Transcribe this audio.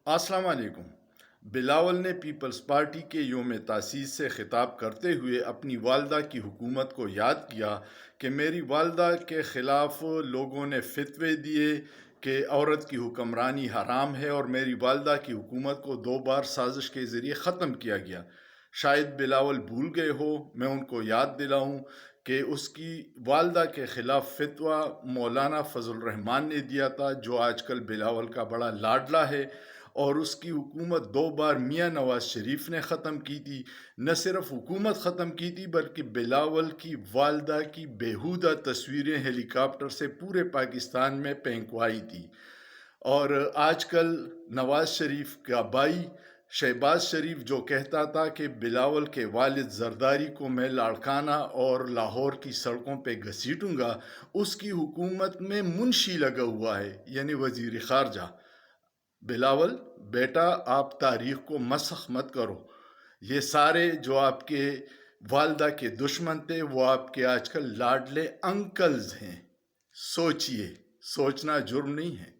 السلام علیکم۔ بلاول نے پیپلز پارٹی کے یوم تاسیس سے خطاب کرتے ہوئے اپنی والدہ کی حکومت کو یاد کیا کہ میری والدہ کے خلاف لوگوں نے فتوے دیے کہ عورت کی حکمرانی حرام ہے، اور میری والدہ کی حکومت کو 2 بار سازش کے ذریعے ختم کیا گیا۔ شاید بلاول بھول گئے ہو، میں ان کو یاد دلاؤں کہ اس کی والدہ کے خلاف فتویٰ مولانا فضل الرحمان نے دیا تھا، جو آج کل بلاول کا بڑا لاڈلا ہے، اور اس کی حکومت 2 بار میاں نواز شریف نے ختم کی تھی۔ نہ صرف حکومت ختم کی تھی بلکہ بلاول کی والدہ کی بیہودہ تصویریں ہیلی کاپٹر سے پورے پاکستان میں پھینکوائی تھی۔ اور آج کل نواز شریف کا بھائی شہباز شریف جو کہتا تھا کہ بلاول کے والد زرداری کو میں لاڑکانہ اور لاہور کی سڑکوں پہ گھسیٹوں گا، اس کی حکومت میں منشی لگا ہوا ہے، یعنی وزیر خارجہ۔ بلاول بیٹا، آپ تاریخ کو مسخ مت کرو۔ یہ سارے جو آپ کے والدہ کے دشمن تھے وہ آپ کے آج کل لاڈلے انکلز ہیں۔ سوچئے، سوچنا جرم نہیں ہے۔